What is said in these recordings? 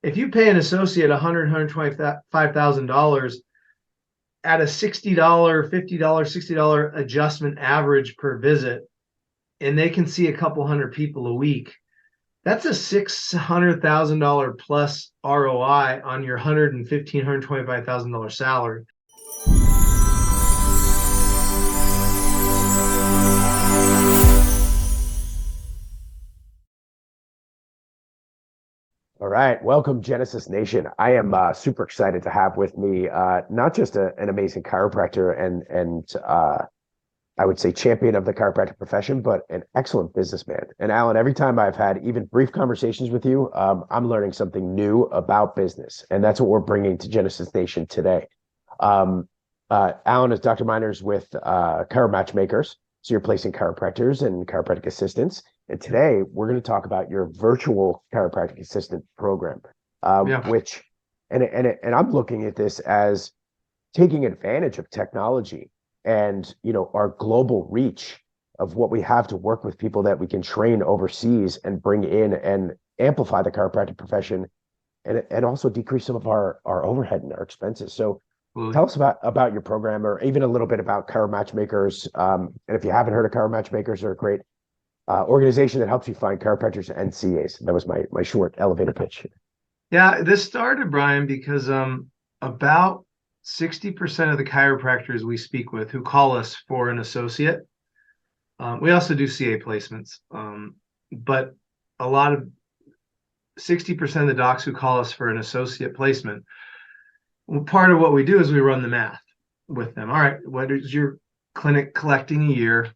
if you pay an associate $125,000 at a $60, $50, $60 adjustment average per visit, and they can see a couple hundred people a week, that's a $600,000 plus ROI on your $125,000 salary. All right, welcome Genesis Nation. I am super excited to have with me not just an amazing chiropractor and I would say champion of the chiropractic profession, but an excellent businessman. And Alan, every time I've had even brief conversations with you, I'm learning something new about business, and that's what we're bringing to Genesis Nation today. Alan is Dr. Miners with Chiro Matchmakers, so you're placing chiropractors and chiropractic assistants. And today we're going to talk about your virtual chiropractic assistant program, which, and I'm looking at this as taking advantage of technology and, you know, our global reach of what we have to work with people that we can train overseas and bring in and amplify the chiropractic profession and also decrease some of our overhead and our expenses. So tell us about your program, or even a little bit about Chiro Matchmakers. And if you haven't heard of Chiro Matchmakers, they're a great organization that helps you find chiropractors and CAs. That was my short elevator pitch. Yeah, this started, Brian, because about 60% of the chiropractors we speak with who call us for an associate, we also do CA placements, but a lot of 60% of the docs who call us for an associate placement, part of what we do is we run the math with them. All right, what is your clinic collecting a year?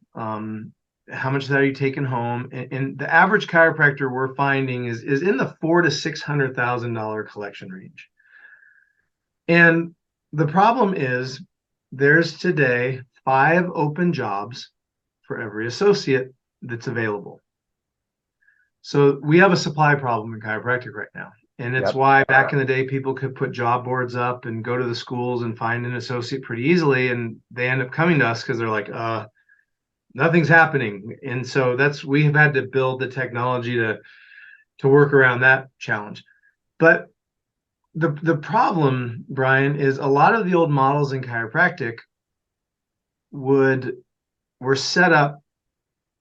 How much of that are you taking home? And the average chiropractor we're finding is in the $400,000 to $600,000 collection range. And the problem is there's today 5 open jobs for every associate that's available. So we have a supply problem in chiropractic right now. And it's why back in the day, people could put job boards up and go to the schools and find an associate pretty easily. And they end up coming to us because they're like, nothing's happening. And so we have had to build the technology to work around that challenge. But the problem, Brian, is a lot of the old models in chiropractic were set up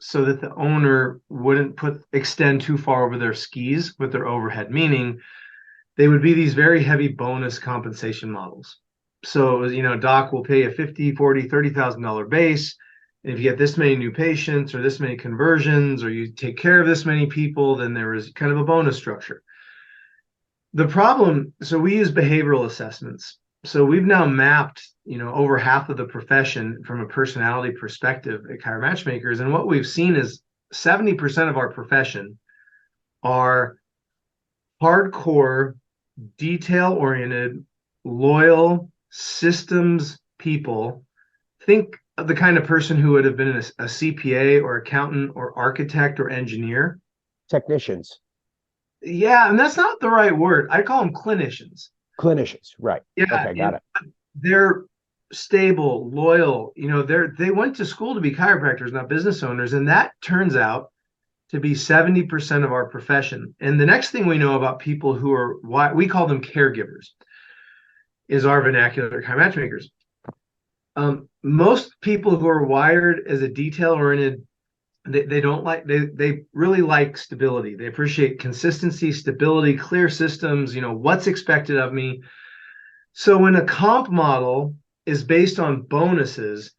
so that the owner wouldn't extend too far over their skis with their overhead, meaning they would be these very heavy bonus compensation models. So, you know, doc will pay a $50,000, $40,000, $30,000 base. And if you get this many new patients or this many conversions, or you take care of this many people, then there is kind of a bonus structure. The problem, so we use behavioral assessments. So we've now mapped, you know, over half of the profession from a personality perspective at Chiro Matchmakers. And what we've seen is 70% of our profession are hardcore, detail-oriented, loyal, systems people. Think of the kind of person who would have been a CPA or accountant or architect or engineer. Technicians. Yeah, and that's not the right word. I call them clinicians. Clinicians, right. Yeah, okay, got it. They're stable, loyal. You know, they went to school to be chiropractors, not business owners. And that turns out to be 70% of our profession. And the next thing we know about people who are, why we call them caregivers, is our vernacular Chiro Matchmakers. Most people who are wired as a detail-oriented, they really like stability. They appreciate consistency, stability, clear systems, you know, what's expected of me. So when a comp model is based on bonuses,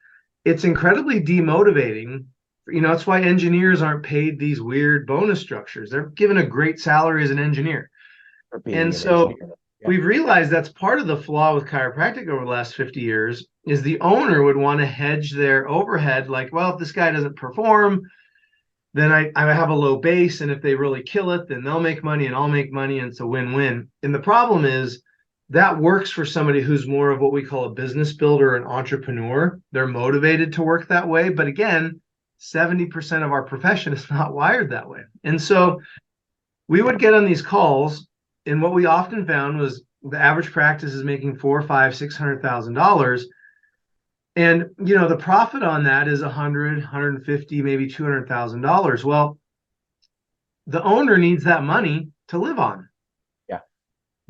it's incredibly demotivating. You know, that's why engineers aren't paid these weird bonus structures. They're given a great salary as an engineer. And so we've realized that's part of the flaw with chiropractic over the last 50 years is the owner would want to hedge their overhead. Like, well, if this guy doesn't perform, then I have a low base. And if they really kill it, then they'll make money and I'll make money. And it's a win-win. And the problem is that works for somebody who's more of what we call a business builder, an entrepreneur. They're motivated to work that way. But again, 70% of our profession is not wired that way. And so we would get on these calls, and what we often found was the average practice is making $400,000, $500,000, $600,000. And, you know, the profit on that is $100,000, $150,000, maybe $200,000. Well, the owner needs that money to live on. Yeah.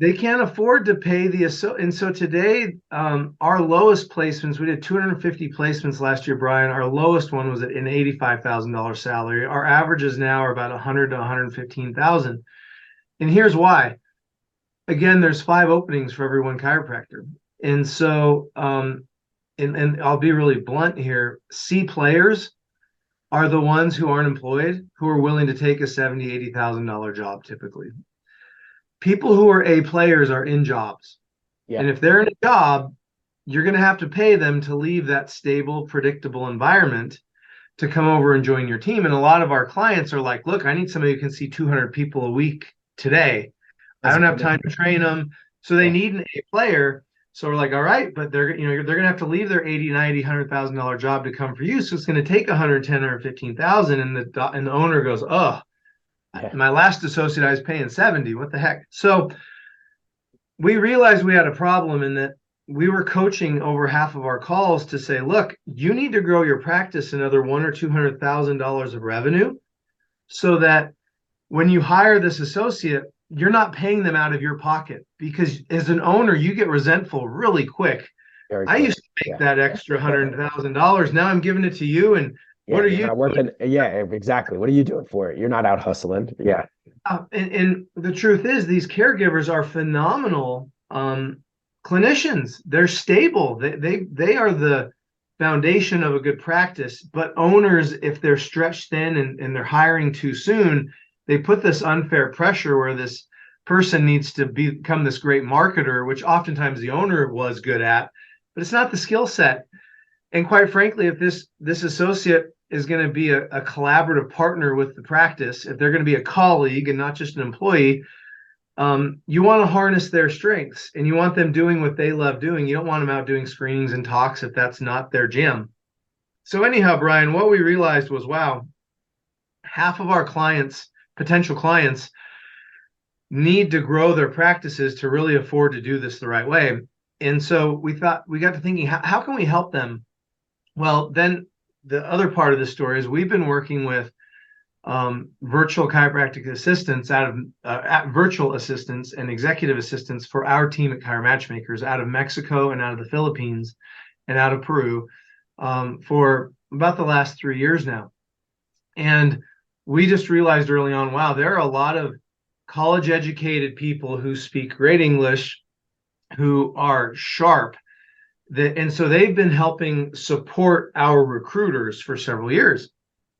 They can't afford to pay and so today, our lowest placements, we did 250 placements last year, Brian. Our lowest one was at an $85,000 salary. Our averages now are about 100 to 115,000. And here's why. Again, there's 5 openings for every one chiropractor. And so, and I'll be really blunt here. C players are the ones who aren't employed, who are willing to take a $70,000, $80,000 job typically. People who are A players are in jobs. Yeah. And if they're in a job, you're going to have to pay them to leave that stable, predictable environment to come over and join your team. And a lot of our clients are like, look, I need somebody who can see 200 people a week today. I don't have time to train them. So they need an A player. So we're like, all right, but they're going to have to leave their 80, 90, $100,000 job to come for you. So it's going to take 110, 115,000. And the owner goes, oh, my last associate, I was paying 70. What the heck? So we realized we had a problem in that we were coaching over half of our calls to say, look, you need to grow your practice another $100,000 or $200,000 of revenue so that when you hire this associate, you're not paying them out of your pocket, because as an owner, you get resentful really quick. I used to make that extra $100,000. Now I'm giving it to you. And what are you working? Yeah, exactly. What are you doing for it? You're not out hustling. Yeah. And the truth is, these caregivers are phenomenal clinicians. They're stable. They are the foundation of a good practice. But owners, if they're stretched thin and they're hiring too soon, they put this unfair pressure where this person needs to become this great marketer, which oftentimes the owner was good at, but it's not the skill set. And quite frankly, if this associate is going to be a collaborative partner with the practice, if they're going to be a colleague and not just an employee, you want to harness their strengths and you want them doing what they love doing. You don't want them out doing screenings and talks if that's not their jam. So anyhow, Brian, what we realized was, wow, half of our potential clients, need to grow their practices to really afford to do this the right way. And so we got to thinking, how can we help them? Well, then the other part of the story is we've been working with virtual chiropractic assistants virtual assistants and executive assistants for our team at Chiro Matchmakers out of Mexico and out of the Philippines and out of Peru for about the last 3 years now. And we just realized early on, wow, there are a lot of college educated people who speak great English, who are sharp. And so they've been helping support our recruiters for several years.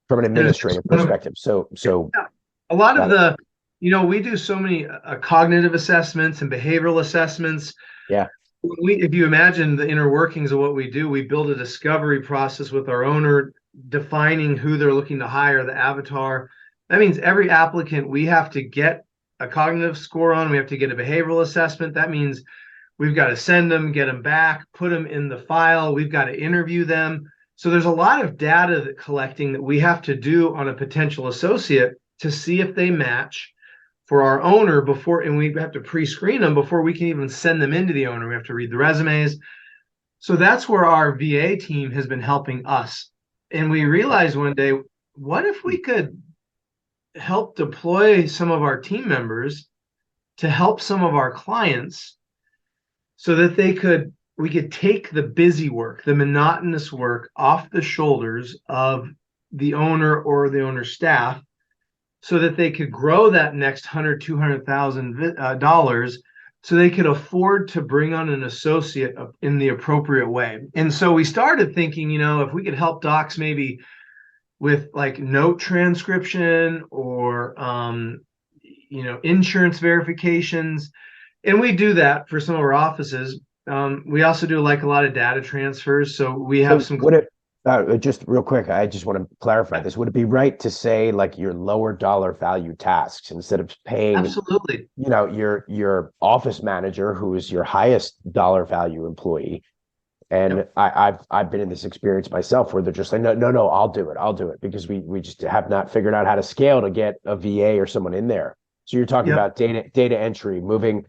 From an administrative perspective. So a lot of we do so many cognitive assessments and behavioral assessments. Yeah. If you imagine the inner workings of what we do, we build a discovery process with our owner, defining who they're looking to hire, the avatar. That means every applicant we have to get a cognitive score on. We have to get a behavioral assessment. That means we've got to send them, get them back, put them in the file. We've got to interview them. So there's a lot of data collecting that we have to do on a potential associate to see if they match for our owner and we have to pre-screen them before we can even send them into the owner. We have to read the resumes. So that's where our VA team has been helping us. And we realized one day, what if we could help deploy some of our team members to help some of our clients so that we could take the busy work, the monotonous work off the shoulders of the owner or the owner's staff so that they could grow that next $100,000, $200,000 so they could afford to bring on an associate in the appropriate way. And so we started thinking, if we could help docs maybe with like note transcription or, insurance verifications. And we do that for some of our offices. We also do like a lot of data transfers. So we have just real quick, I just want to clarify this. Would it be right to say like your lower dollar value tasks instead of paying, absolutely, your office manager, who is your highest dollar value employee? And I've been in this experience myself where they're just like, no, I'll do it because we just have not figured out how to scale to get a VA or someone in there. So you're talking about data entry, moving,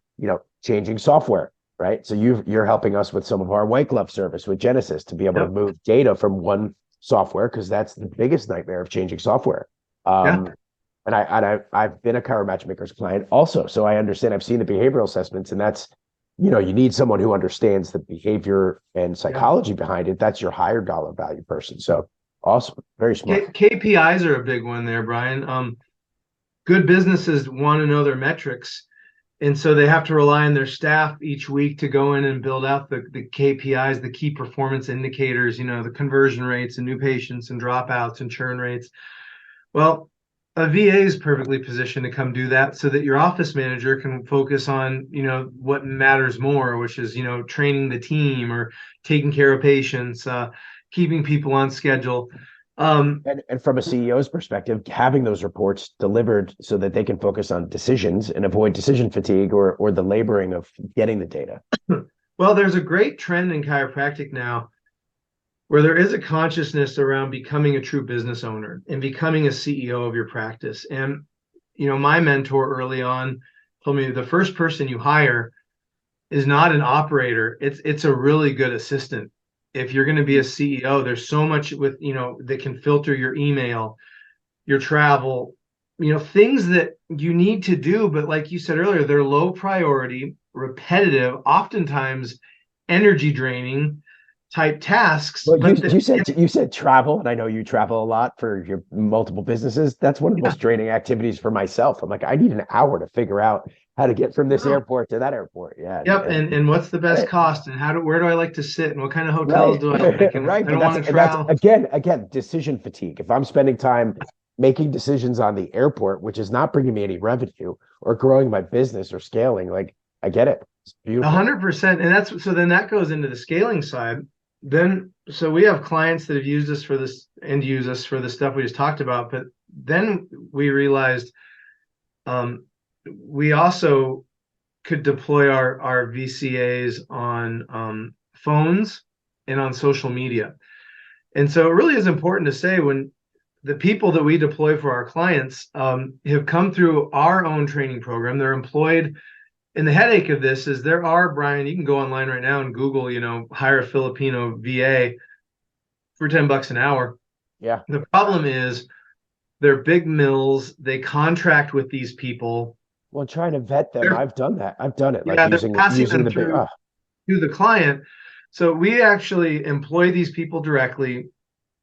changing software, right? So you're helping us with some of our white glove service with Genesis to be able to move data from one software, because that's the biggest nightmare of changing software. I've been a Chiro matchmaker's client also, so I understand. I've seen the behavioral assessments, and that's, you need someone who understands the behavior and Yeah. psychology behind it. That's your higher dollar value person. So awesome, very smart. KPIs are a big one there, Brian. Good businesses want to know their metrics. And so they have to rely on their staff each week to go in and build out the KPIs, the key performance indicators, the conversion rates and new patients and dropouts and churn rates. Well, a VA is perfectly positioned to come do that so that your office manager can focus on, what matters more, which is, training the team or taking care of patients, keeping people on schedule. And from a CEO's perspective, having those reports delivered so that they can focus on decisions and avoid decision fatigue or the laboring of getting the data. Well, there's a great trend in chiropractic now where there is a consciousness around becoming a true business owner and becoming a CEO of your practice. And, my mentor early on told me the first person you hire is not an operator. It's a really good assistant. If you're going to be a CEO, there's so much with, that can filter your email, your travel, things that you need to do, but like you said earlier, they're low priority, repetitive, oftentimes energy draining type tasks. Well, you But you said travel, and I know you travel a lot for your multiple businesses. That's one of the yeah, most draining activities for myself. I'm like, I need an hour to figure out how to get from this no. airport to that airport. Yeah, Yep, and what's the best right, cost, and where do I like to sit, and what kind of hotels right, do I like, and right. I But don't that's want to that's travel. again decision fatigue. If I'm spending time making decisions on the airport, which is not bringing me any revenue or growing my business or scaling, like I get it. It's beautiful. 100%, and that's so then that goes into the scaling side. Then so we have clients that have used us for this and use us for the stuff we just talked about, but then we realized we also could deploy our VCAs on phones and on social media. And so it really is important to say when the people that we deploy for our clients have come through our own training program, they're employed. And the headache of this is there are, Brian, you can go online right now and Google, hire a Filipino VA for $10 an hour. Yeah. The problem is they're big mills. They contract with these people. Well, trying to vet them, They're, I've done that. I've done it, like yeah, they're passing using them the big. through to the client. So we actually employ these people directly.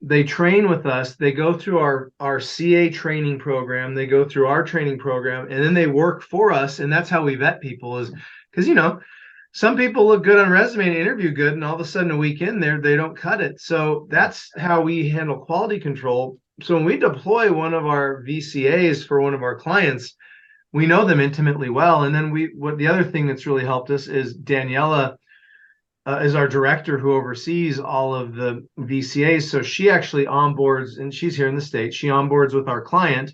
They train with us. They go through our CA training program. They go through our training program, and then they work for us. And that's how we vet people is because some people look good on resume and interview good, and all of a sudden a week in there they don't cut it. So that's how we handle quality control. So when we deploy one of our VCAs for one of our clients, we know them intimately well. And then what the other thing that's really helped us is Daniela is our director who oversees all of the VCAs. So she actually onboards, and she's here in the States. She onboards with our client,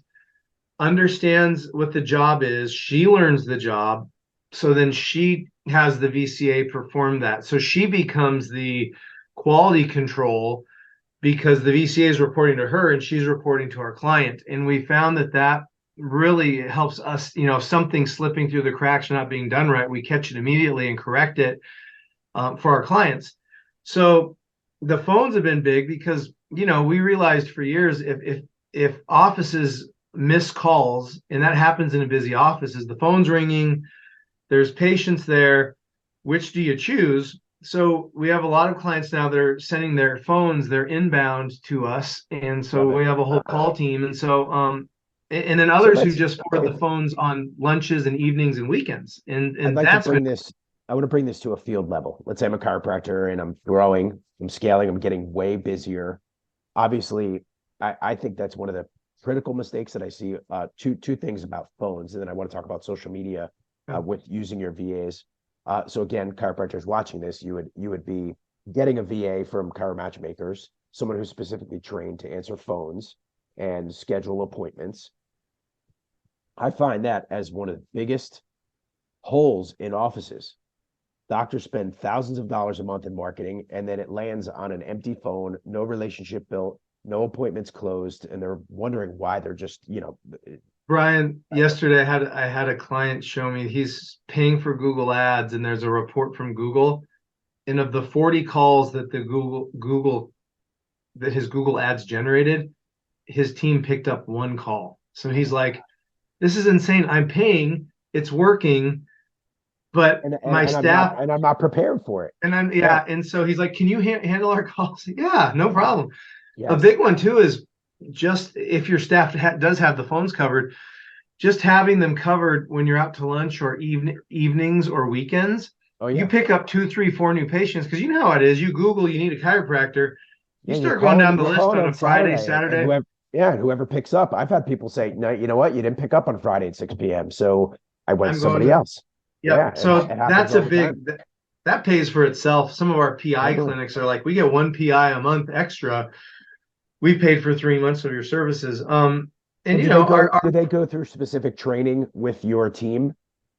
understands what the job is. She learns the job. So then she has the VCA perform that. So she becomes the quality control because the VCA is reporting to her and she's reporting to our client. And we found that really helps us, something slipping through the cracks or not being done right, we catch it immediately and correct it for our clients. So the phones have been big because we realized for years if offices miss calls, and that happens in a busy office, is the phone's ringing, there's patients there, which do you choose? So we have a lot of clients now that are sending their phones, they're inbound to us, and so Love it. we have a whole call team, and so and then So others who let's. just forward the phones on lunches and evenings and weekends, and I'd and like to that's been bring this. I want to bring this to a field level. Let's say I'm a chiropractor and I'm growing, I'm scaling, I'm getting way busier. Obviously, I think that's one of the critical mistakes that I see. Two things about phones, and then I want to talk about social media with using your VAs. So again, chiropractors watching this, you would be getting a VA from Chiro Matchmakers, someone who's specifically trained to answer phones and schedule appointments. I find that as one of the biggest holes in offices. Doctors spend thousands of dollars a month in marketing, and then it lands on an empty phone, no relationship built, no appointments closed, and they're wondering why they're just, Brian, yesterday I had a client show me he's paying for Google Ads, and there's a report from Google, and of the 40 calls that the Google that his Google Ads generated, his team picked up one call. So he's like, this is insane. I'm paying, it's working, but my staff, I'm not prepared for it. and I'm, Yeah. yeah. And so he's like, can you handle our calls? Yeah, no problem. A Yes. big one too is just if your staff does have the phones covered, just having them covered when you're out to lunch or evenings or weekends. Oh You yeah. pick up 2, 3, 4 new patients because you know how it is. You Google, you need a chiropractor. You Yeah, start going down the you're list calling on on a Friday, Saturday, and Saturday. whoever picks up. I've had people say, no, you know what? You didn't pick up on Friday at 6 p.m. So I went to I'm going somebody to, else. yep. Yeah, So it happens that's a all the time. big, that pays for itself. Some of our PI Totally. clinics are like, we get one PI a month extra. We paid for 3 months of your services. So And you know, do they go through specific training with your team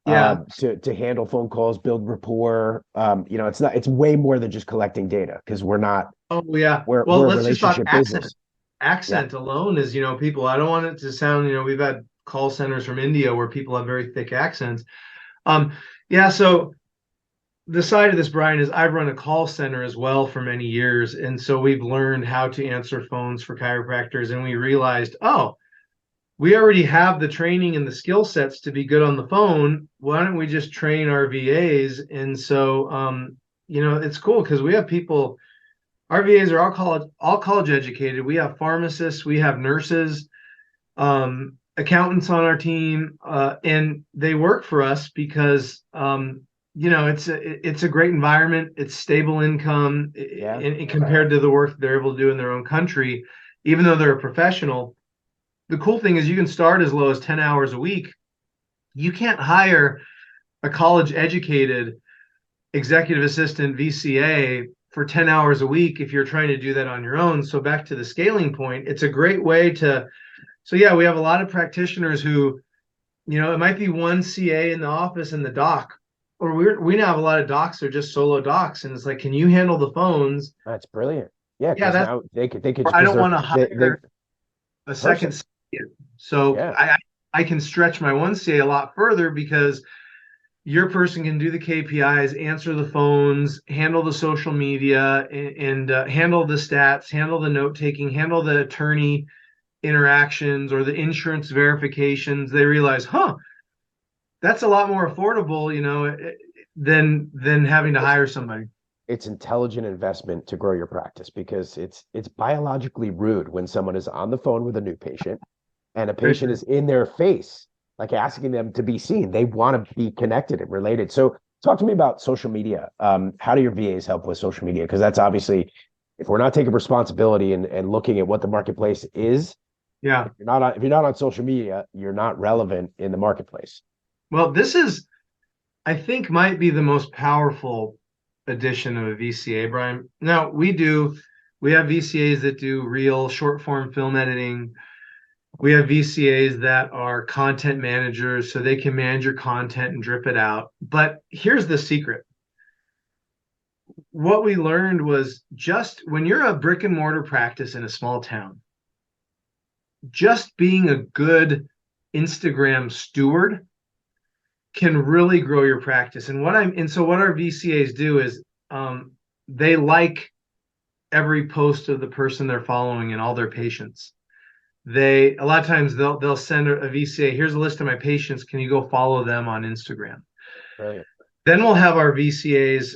yeah. to handle phone calls, build rapport? It's way more than just collecting data because Oh yeah. Well, we're a let's just talk relationship accent. business. Yeah. Accent alone is, people, I don't want it to sound, we've had call centers from India where people have very thick accents. Um, yeah, so the side of this, Brian, is I've run a call center as well for many years. And so we've learned how to answer phones for chiropractors. And we realized, oh, we already have the training and the skill sets to be good on the phone. Why don't we just train our VAs? And so, it's cool because we have people, our VAs are all college educated. We have pharmacists, we have nurses, accountants on our team, and they work for us because it's a great environment. It's stable income Yeah. compared to the work they're able to do in their own country, even though they're a professional. The cool thing is you can start as low as 10 hours a week. You can't hire a college educated executive assistant VCA for 10 hours a week if you're trying to do that on your own. So back to the scaling point, it's a great way to, so yeah, we have a lot of practitioners who, it might be one CA in the office and the doc, or we now have a lot of docs that are just solo docs. And it's like, can you handle the phones? That's brilliant. Yeah, Yeah, because that's, now they could I because don't want to they hire a second person. CA. So Yeah. I can stretch my one CA a lot further because your person can do the KPIs, answer the phones, handle the social media, and handle the stats, handle the note taking, handle the attorney interactions or the insurance verifications. They realize, that's a lot more affordable, than having to It's hire somebody. it's intelligent investment to grow your practice because it's biologically rude when someone is on the phone with a new patient and a patient is in their face, like asking them to be seen. They want to be connected and related. So talk to me about social media. How do your VAs help with social media? Because that's obviously, if we're not taking responsibility and looking at what the marketplace is, Yeah. if you're not on social media, you're not relevant in the marketplace. Well, this is, I think, might be the most powerful edition of a VCA, Brian. Now, we have VCAs that do real short form film editing. We have VCAs that are content managers, so they can manage your content and drip it out. But here's the secret. What we learned was just when you're a brick and mortar practice in a small town, just being a good Instagram steward can really grow your practice. And so what our VCAs do is they like every post of the person they're following and all their patients. They a lot of times they'll send a VCA, here's a list of my patients. Can you go follow them on Instagram? Brilliant. Then we'll have our VCAs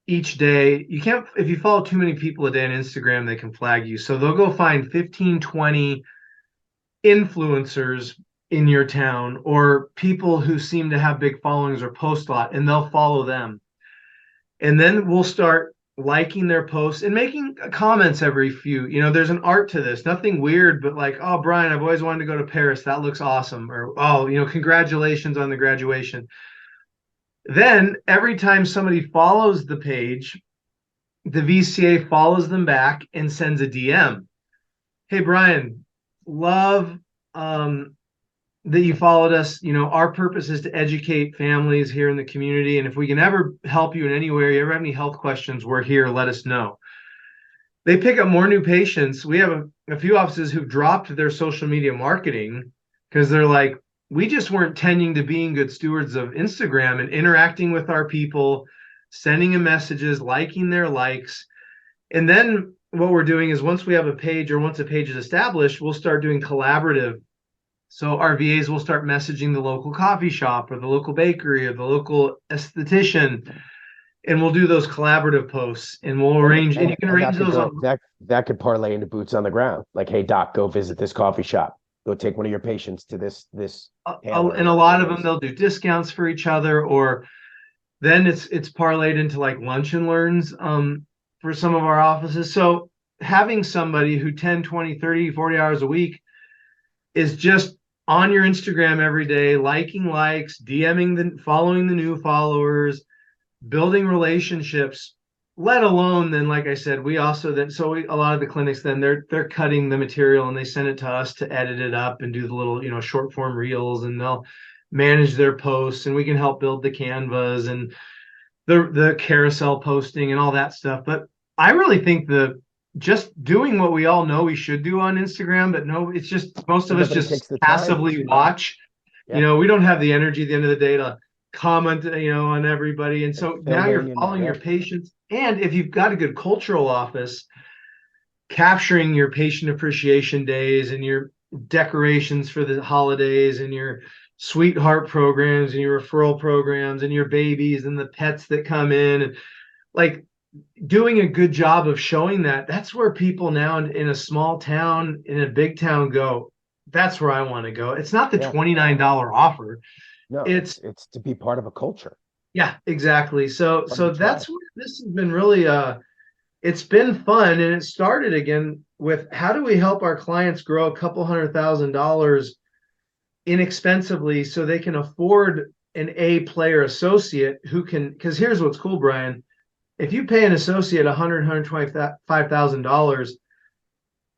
each day. You can't, if you follow too many people a day on Instagram, they can flag you. So they'll go find 15, 20 influencers in your town or people who seem to have big followings or post a lot, and they'll follow them. And then we'll start liking their posts and making comments every few. There's an art to this, nothing weird, but like, oh, Brian, I've always wanted to go to Paris. That looks awesome. Or, oh, congratulations on the graduation. Then every time somebody follows the page, the VCA follows them back and sends a DM. Hey, Brian, love that you followed us. Our purpose is to educate families here in the community. And if we can ever help you in any way, you ever have any health questions, we're here. Let us know. They pick up more new patients. We have a few offices who've dropped their social media marketing because they're like, we just weren't tending to being good stewards of Instagram and interacting with our people, sending them messages, liking their likes. And then what we're doing is once we have a page or once a page is established, we'll start doing collaborative So our VAs will start messaging the local coffee shop or the local bakery or the local esthetician, and we'll do those collaborative posts, and we'll arrange, and you can that arrange could those go on. that could parlay into boots on the ground. Like, hey doc, go visit this coffee shop. Go take one of your patients to this tailor or And a whatever lot it of them, is. they'll do discounts for each other, or then it's parlayed into like lunch and learns for some of our offices. So having somebody who 10, 20, 30, 40 hours a week is just on your Instagram every day, liking likes, DMing following the new followers, building relationships, let alone then, like I said, we also then, so a lot of the clinics then they're cutting the material and they send it to us to edit it up and do the little, short form reels, and they'll manage their posts, and we can help build the canvas and the carousel posting and all that stuff. But I really think the just doing what we all know we should do on Instagram, but no, it's just most of us Nobody just takes the time. passively Yeah, watch. yeah. We don't have the energy at the end of the day to comment, on everybody. And And so now you're filming and following yeah. your patients. And if you've got a good cultural office, capturing your patient appreciation days and your decorations for the holidays and your sweetheart programs and your referral programs and your babies and the pets that come in, and like doing a good job of showing that's where people now in a small town, in a big town, go, that's where I want to go. It's not the Yeah. $29 offer. No, It's it's to be part of a culture, Yeah, exactly. So part of a tribe. that's where this has been really it's been fun, and it started again with how do we help our clients grow a couple $100,000 inexpensively so they can afford an A player associate who can, because here's what's cool, Brian. If you pay an associate $125,000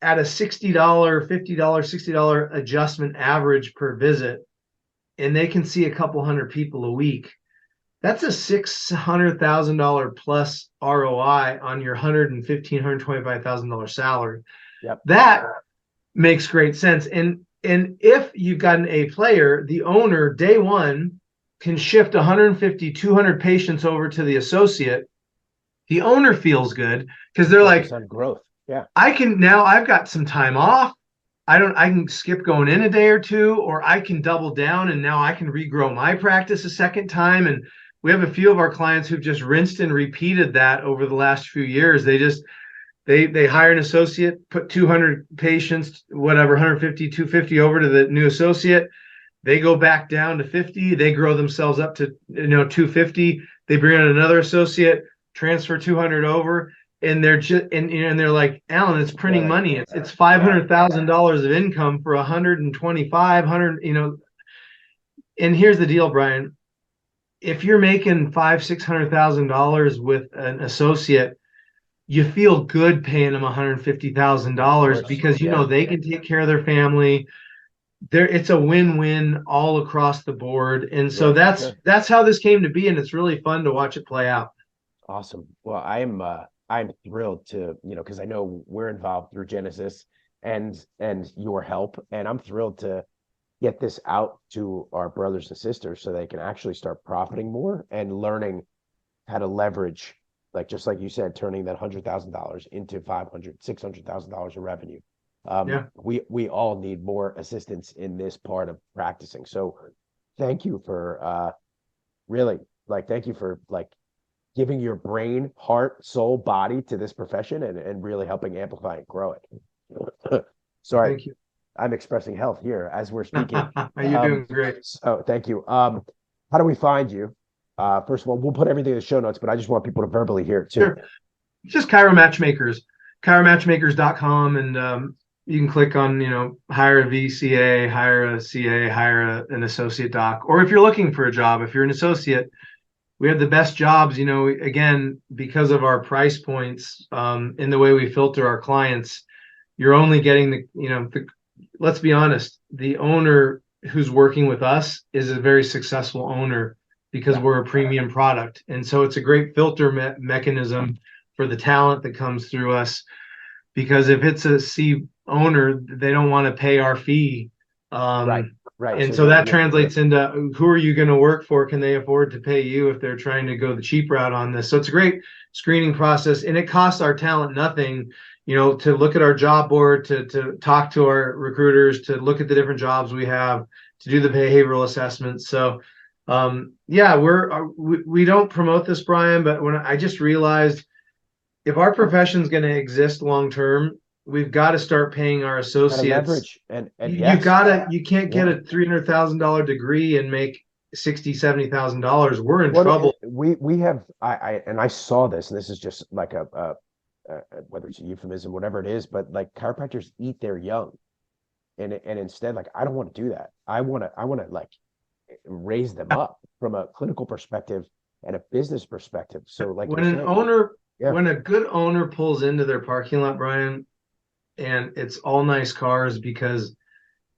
at a $60, $50, $60 adjustment average per visit, and they can see a couple hundred people a week, that's a $600,000 plus ROI on your $125,000 salary. Yep. That makes great sense. And if you've got an A player, the owner day one can shift 150, 200 patients over to the associate. The owner feels good because they're Focus like, on growth. Yeah. I've got some time off. I can skip going in a day or two, or I can double down and now I can regrow my practice a second time. And we have a few of our clients who've just rinsed and repeated that over the last few years. They hire an associate, put 200 patients, whatever, 150, 250 over to the new associate. They go back down to 50. They grow themselves up to 250. They bring in another associate, transfer 200 over, and they're just and they're like, Alan, it's printing Really? money. It's $500,000 of income for 125, 100. And here's the deal, Brian. If you're making $600,000 with an associate, you feel good paying them $150,000 Course. because Yeah. they can take care of their family. It's a win-win all across the board. And so Yeah, for that's sure. that's how this came to be, and it's really fun to watch it play out. Awesome. Well, I'm thrilled to, because I know we're involved through Genesis and your help, and I'm thrilled to get this out to our brothers and sisters so they can actually start profiting more and learning how to leverage, like just like you said, turning that $100,000 into 500, $600,000 of revenue. Yeah. We all need more assistance in this part of practicing. So thank you for really, like, thank you for like giving your brain, heart, soul, body to this profession and really helping amplify and grow it. Sorry, Thank you. I'm expressing health here as we're speaking. You're doing great. So thank you. How do we find you? First of all, we'll put everything in the show notes, but I just want people to verbally hear it too. Sure. Just Chiro Matchmakers, chiromatchmakers.com, and you can click on, hire a VCA, hire a CA, hire an associate doc. Or if you're looking for a job, if you're an associate, we have the best jobs, again, because of our price points, in the way we filter our clients. You're only getting let's be honest, the owner who's working with us is a very successful owner because we're a premium product. And so it's a great filter mechanism for the talent that comes through us, because if it's a C owner, they don't want to pay our fee. Right. And so that translates into who are you going to work for? Can they afford to pay you if they're trying to go the cheap route on this? So it's a great screening process, and it costs our talent nothing. to look at our job board, to talk to our recruiters, to look at the different jobs we have, to do the behavioral assessments. So, yeah, we don't promote this, Brian, but when I just realized if our profession is going to exist long term, we've got to start paying our Gotta associates. leverage and You you can't get yeah. a $300,000 degree and make $60,000, $70,000. We're in What trouble. we have and I saw this, and this is just like whether it's a euphemism, whatever it is, but like chiropractors eat their young, and instead, like, I don't want to do that. I want to like raise them up from a clinical perspective and a business perspective. So, like When you're an saying, owner, yeah, when a good owner pulls into their parking lot, Brian, and it's all nice cars because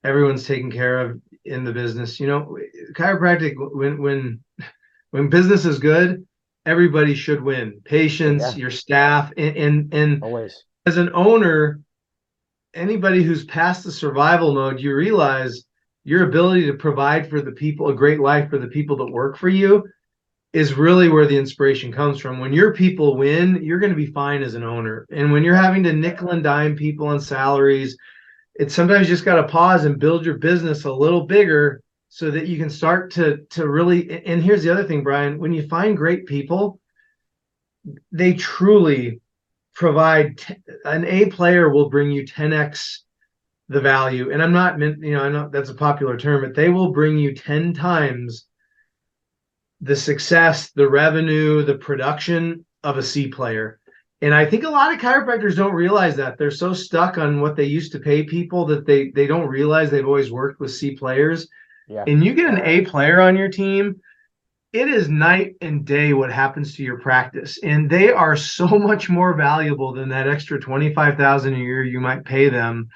everyone's taken care of in the business. Chiropractic, when business is good, everybody should win. Patients, yeah, your staff, and always, as an owner, anybody who's past the survival mode, you realize your ability to provide for the people a great life for the people that work for you is really where the inspiration comes from. When your people win, you're going to be fine as an owner. And when you're having to nickel and dime people on salaries, it's sometimes you just got to pause and build your business a little bigger so that you can start to really. And here's the other thing, Brian, when you find great people, they truly provide an A player will bring you 10x the value. And I'm not meant, I know that's a popular term, but they will bring you 10 times the success, the revenue, the production of a C player. And I think a lot of chiropractors don't realize that. They're so stuck on what they used to pay people that they don't realize they've always worked with C players. yeah. And you get an A player on your team, it is night and day what happens to your practice. And they are so much more valuable than that extra 25,000 a year you might pay them.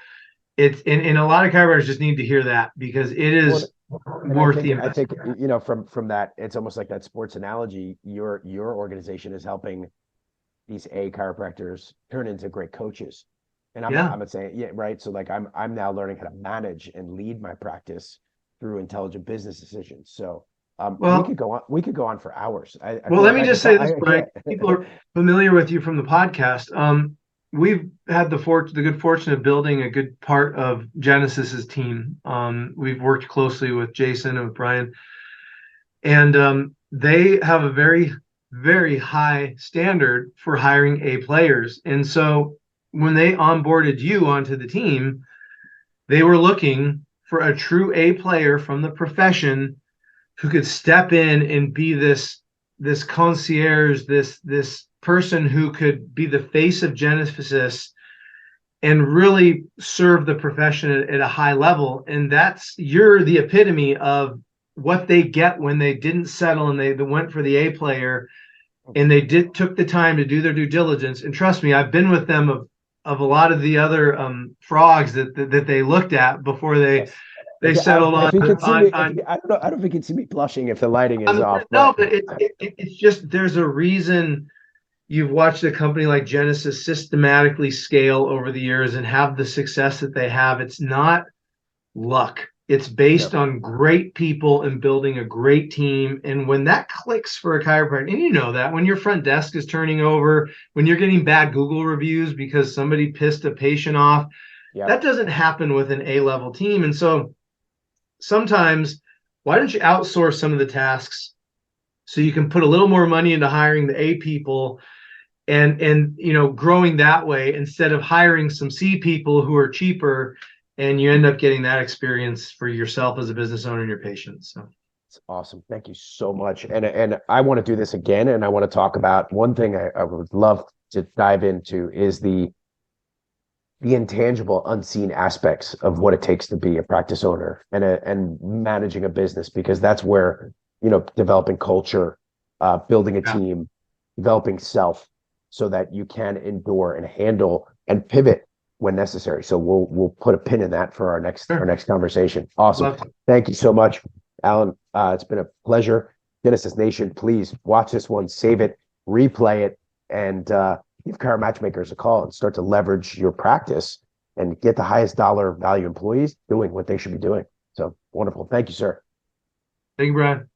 It's and a lot of chiropractors just need to hear that because it Well, is and I worth think the I think investment. from that, it's almost like that sports analogy. Your organization is helping these A chiropractors turn into great coaches. And Yeah. I'm not saying, yeah, right. So like I'm now learning how to manage and lead my practice through intelligent business decisions. So Well, we could go on for hours. I Well, feel let like me I could just say talk. this, Brian. People Yeah. are familiar with you from the podcast. We've had the good fortune of building a good part of Genesis's team. We've worked closely with Jason and with Brian, and they have a very, very high standard for hiring A players. And so when they onboarded you onto the team, they were looking for a true A player from the profession who could step in and be this concierge, this person who could be the face of Genesis and really serve the profession at a high level. And you're the epitome of what they get when they didn't settle and they went for the A player and they took the time to do their due diligence. And trust me, I've been with them of a lot of the other frogs that they looked at before Yes. they settled If you can see me, on I don't know. I don't know if you can see me blushing if the lighting is off, no, but but it's just there's a reason you've watched a company like Genesis systematically scale over the years and have the success that they have. It's not luck. It's no, based on great people and building a great team. And when that clicks for a chiropractor, and you know that when your front desk is turning over, when you're getting bad Google reviews because somebody pissed a patient off, yeah. that doesn't happen with an A level team. And so sometimes, why don't you outsource some of the tasks so you can put a little more money into hiring the A people and growing that way instead of hiring some C people who are cheaper and you end up getting that experience for yourself as a business owner and your patients. So It's awesome. Thank you so much. And I want to do this again. And I want to talk about one thing I would love to dive into is the intangible, unseen aspects of what it takes to be a practice owner and managing a business, because that's where, developing culture, building a yeah, team, developing self so that you can endure and handle and pivot when necessary. So we'll put a pin in that for our sure. next conversation. Awesome. Love to. Thank you so much, Alan. It's been a pleasure. Genesis Nation, please watch this one, save it, replay it, and give Chiro Matchmakers a call and start to leverage your practice and get the highest dollar value employees doing what they should be doing. So wonderful. Thank you, sir. Thank you, Brian.